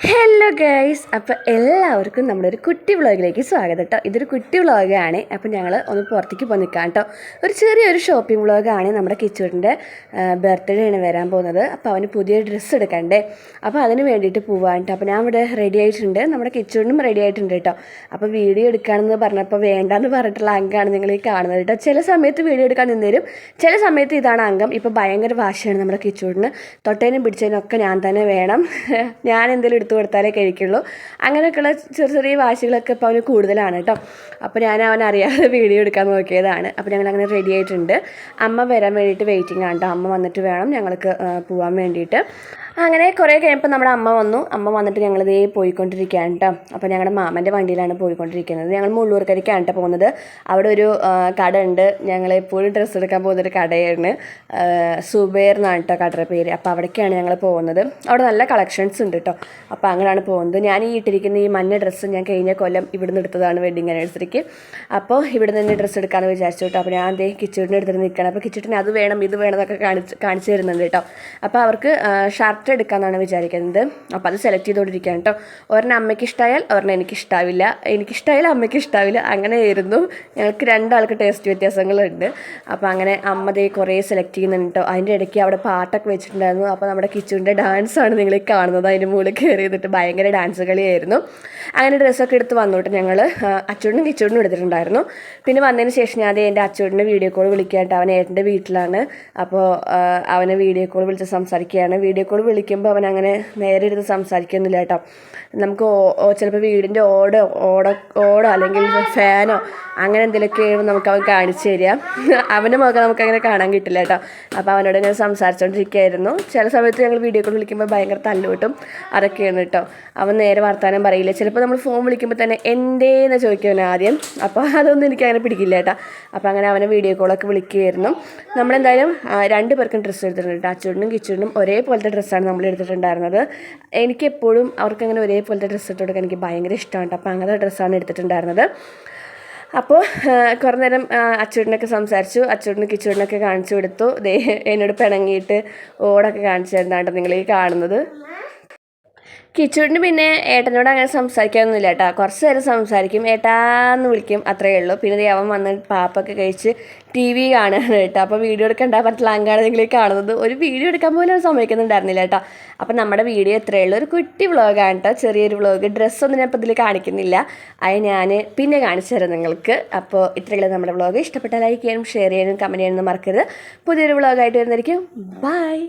Hello guys, അപ്പോൾ എല്ലാവർക്കും നമ്മുടെ ഒരു കുട്ടി വ്ളോഗിലേക്ക് സ്വാഗതം കേട്ടോ. ഇതൊരു കുട്ടി വ്ളോഗാണ്. അപ്പോൾ ഞങ്ങൾ ഒന്ന് പുറത്തേക്ക് പോയി നിൽക്കാം കേട്ടോ. ഒരു ചെറിയൊരു ഷോപ്പിംഗ് വ്ളോഗാണ്. നമ്മുടെ കിച്ചുവിൻ്റെ ബർത്ത്ഡേ ആണ് വരാൻ പോകുന്നത്. അപ്പോൾ അവന് പുതിയ ഡ്രസ്സ് എടുക്കണ്ടേ, അപ്പോൾ അതിന് വേണ്ടിയിട്ട് പോവാൻ കേട്ടോ. അപ്പോൾ ഞാൻ ഇവിടെ റെഡി ആയിട്ടുണ്ട്, നമ്മുടെ കിച്ചുവിനും റെഡി ആയിട്ടുണ്ട് കേട്ടോ. അപ്പോൾ വീഡിയോ എടുക്കുകയാണെന്ന് പറഞ്ഞപ്പോൾ വേണ്ടാന്ന് പറഞ്ഞിട്ടുള്ള അംഗമാണ് നിങ്ങൾ ഈ കാണുന്നത് കേട്ടോ. ചില സമയത്ത് വീഡിയോ എടുക്കാൻ നിന്നേരും, ചില സമയത്ത് ഇതാണ് അംഗം. ഇപ്പോൾ ഭയങ്കര വാശിയാണ് നമ്മുടെ കിച്ചുവിന്. തൊട്ടേനും പിടിച്ചതിനൊക്കെ ഞാൻ തന്നെ വേണം, ഞാൻ എന്തെങ്കിലും എടുത്തു കൊടുത്താലേ കഴിക്കുള്ളൂ. അങ്ങനെയൊക്കെയുള്ള ചെറിയ ചെറിയ വാശികളൊക്കെ ഇപ്പോൾ അവന് കൂടുതലാണ് കേട്ടോ. അപ്പോൾ ഞാൻ അവനറിയാതെ വീഡിയോ എടുക്കാൻ നോക്കിയതാണ്. അപ്പോൾ ഞങ്ങൾ അങ്ങനെ റെഡി ആയിട്ടുണ്ട്. അമ്മ വരാൻ വേണ്ടിയിട്ട് വെയിറ്റിംഗ് ആണ് കേട്ടോ. അമ്മ വന്നിട്ട് വേണം ഞങ്ങൾക്ക് പോകാൻ വേണ്ടിയിട്ട്. അങ്ങനെ കുറേ കഴിയുമ്പോൾ നമ്മുടെ അമ്മ വന്നു. അമ്മ വന്നിട്ട് ഞങ്ങളിതേ പോയിക്കൊണ്ടിരിക്കുകയാണ് കേട്ടോ. അപ്പോൾ ഞങ്ങളുടെ മാമൻ്റെ വണ്ടിയിലാണ് പോയിക്കൊണ്ടിരിക്കുന്നത്. ഞങ്ങൾ മുള്ളൂർക്കരയ്ക്കാണ് കേട്ടോ പോകുന്നത്. അവിടെ ഒരു കട ഉണ്ട്, ഞങ്ങളെപ്പോഴും ഡ്രസ്സ് എടുക്കാൻ പോകുന്നൊരു കടയാണ്. സുബൈർ എന്നാണ് കേട്ടോ കടയുടെ പേര്. അപ്പോൾ അവിടേക്കാണ് ഞങ്ങൾ പോകുന്നത്. അവിടെ നല്ല കളക്ഷൻസ് ഉണ്ട് കേട്ടോ. അപ്പോൾ അങ്ങനെയാണ് പോകുന്നത്. ഞാൻ ഈ ഇട്ടിരിക്കുന്ന ഈ മഞ്ഞ ഡ്രസ്സ് ഞാൻ കഴിഞ്ഞ കൊല്ലം ഇവിടുന്ന് എടുത്തതാണ് വെഡിങ് ആനിവേഴ്സറിക്ക്. അപ്പോൾ ഇവിടെ നിന്ന് ഡ്രസ്സ് എടുക്കാമെന്ന് വിചാരിച്ചു കേട്ടോ. അപ്പോൾ ഞാൻ അതേ കിച്ചൂട്ടിൻ്റെ എടുത്തിട്ട് നിൽക്കണം. അപ്പോൾ കിച്ചൂട്ടിന് അത് വേണം ഇത് വേണം എന്നൊക്കെ കാണിച്ചു തരുന്നുണ്ട് കേട്ടോ. അപ്പോൾ അവർക്ക് ഷർട്ട് എടുക്കാമെന്നാണ് വിചാരിക്കുന്നത്. അപ്പോൾ അത് സെലക്ട് ചെയ്തുകൊണ്ടിരിക്കുകയാണ് കേട്ടോ. ഒരെണ്ണം അമ്മയ്ക്ക് ഇഷ്ടമായാൽ ഒരെണ്ണം എനിക്കിഷ്ടാവില്ല, എനിക്കിഷ്ടമായാൽ അമ്മയ്ക്ക് ഇഷ്ടാവില്ല, അങ്ങനെയായിരുന്നു. ഞങ്ങൾക്ക് രണ്ടാൾക്ക് ടേസ്റ്റ് വ്യത്യാസങ്ങളുണ്ട്. അപ്പോൾ അങ്ങനെ അമ്മ ദേ കുറേ സെലക്ട് ചെയ്യുന്നുണ്ട് കേട്ടോ. അതിൻ്റെ ഇടയ്ക്ക് അവിടെ പാട്ടൊക്കെ വെച്ചിട്ടുണ്ടായിരുന്നു. അപ്പോൾ നമ്മുടെ കിച്ചുവിൻ്റെ ഡാൻസാണ് നിങ്ങൾ കാണുന്നത്. അതിൻ്റെ മുകളിൽ കയറി ചെയ്തിട്ട് ഭയങ്കര ഡാൻസ് കളിയായിരുന്നു. അങ്ങനെ ഡ്രസ്സൊക്കെ എടുത്ത് വന്നിട്ട് ഞങ്ങൾ അച്ചൂടിനും കിച്ചൂടിനും എടുത്തിട്ടുണ്ടായിരുന്നു. പിന്നെ വന്നതിന് ശേഷം ഞാൻ എൻ്റെ അച്ചൂടിനെ വീഡിയോ കോൾ വിളിക്കാനായിട്ട്, അവൻ ഏട്ടൻ്റെ വീട്ടിലാണ്. അപ്പോൾ അവനെ വീഡിയോ കോൾ വിളിച്ച് സംസാരിക്കുകയാണ്. വീഡിയോ കോൾ വിളിക്കുമ്പോൾ അവൻ അങ്ങനെ നേരെ ഇരുന്ന് സംസാരിക്കുന്നില്ല കേട്ടോ. നമുക്ക് ചിലപ്പോൾ വീടിൻ്റെ ഓടോ അല്ലെങ്കിൽ ഫാനോ അങ്ങനെ എന്തെങ്കിലുമൊക്കെ നമുക്ക് അവൻ കാണിച്ചു തരിക. അവൻ്റെ മുഖം നമുക്കങ്ങനെ കാണാൻ കിട്ടില്ല കേട്ടോ. അപ്പോൾ അവനോട് ഇങ്ങനെ സംസാരിച്ചുകൊണ്ടിരിക്കുകയായിരുന്നു. ചില സമയത്ത് ഞങ്ങൾ വീഡിയോ കോൾ വിളിക്കുമ്പോൾ ഭയങ്കര തല്ലുകൂട്ടും, അതൊക്കെയാണ് കേട്ടോ. അവൻ നേരെ വർത്താനം പറയില്ല. ചിലപ്പോൾ നമ്മൾ ഫോൺ വിളിക്കുമ്പോൾ തന്നെ എന്തേന്ന് ചോദിക്കുവൻ ആദ്യം. അപ്പോൾ അതൊന്നും എനിക്ക് അങ്ങനെ പിടിക്കില്ല കേട്ടോ. അപ്പോൾ അങ്ങനെ അവനെ വീഡിയോ കോളൊക്കെ വിളിക്കുമായിരുന്നു. നമ്മളെന്തായാലും 2 പേർക്കും ഡ്രസ്സ് എടുത്തിട്ടുണ്ട് കേട്ടോ. അച്ചൂടിനും കിച്ചൂടിനും ഒരേപോലത്തെ ഡ്രസ്സാണ് നമ്മൾ എടുത്തിട്ടുണ്ടായിരുന്നത്. എനിക്കെപ്പോഴും അവർക്കങ്ങനെ ഒരേപോലത്തെ ഡ്രസ്സ് ഇട്ട് കൊടുക്കാൻ എനിക്ക് ഭയങ്കര ഇഷ്ടമാണ് കേട്ടോ. അപ്പോൾ അങ്ങനത്തെ ഡ്രസ്സാണ് എടുത്തിട്ടുണ്ടായിരുന്നത്. അപ്പോൾ കുറേ നേരം അച്ചൂടിനൊക്കെ സംസാരിച്ചു, അച്ചൂടിനും കിച്ചൂടിനൊക്കെ കാണിച്ചു കൊടുത്തു. എന്നോട് പിണങ്ങിയിട്ട് ഓടൊക്കെ കാണിച്ചു തരുന്നതാണ് നിങ്ങൾ ഈ കാണുന്നത്. കിച്ചൂടിന് പിന്നെ ഏട്ടനോട് അങ്ങനെ സംസാരിക്കാനൊന്നുമില്ല കേട്ടോ. കുറച്ച് നേരം സംസാരിക്കും, ഏട്ടാന്ന് വിളിക്കും, അത്രയേ ഉള്ളൂ. പിന്നെ അവൻ വന്ന് പാപ്പൊക്കെ കഴിച്ച് TV കാണുകയാണ് കേട്ടോ. അപ്പോൾ വീഡിയോ എടുക്കണ്ട പറ്റില്ല, അങ്ങാണ് നിങ്ങൾ കാണുന്നത്. ഒരു വീഡിയോ എടുക്കാൻ പോലും സമ്മതിക്കുന്നുണ്ടായിരുന്നില്ല കേട്ടോ. അപ്പോൾ നമ്മുടെ വീഡിയോ ഇത്രയേ ഉള്ളൂ, ഒരു കുട്ടി വ്ളോഗാണ് കേട്ടോ, ചെറിയൊരു വ്ളോഗ്. ഡ്രസ്സൊന്നും ഞാൻ ഇപ്പോൾ ഇതിൽ കാണിക്കുന്നില്ല, അത് ഞാൻ പിന്നെ കാണിച്ചു തരാം നിങ്ങൾക്ക്. അപ്പോൾ ഇത്രയേ ഉള്ളൂ നമ്മുടെ വ്ളോഗ്. ഇഷ്ടപ്പെട്ടാൽ ലൈക്ക് ചെയ്യാനും ഷെയർ ചെയ്യാനും കമൻറ്റ് ചെയ്യാനും മറക്കരുത്. പുതിയൊരു വ്ളോഗായിട്ട് വരുന്നതായിരിക്കും. ബൈ.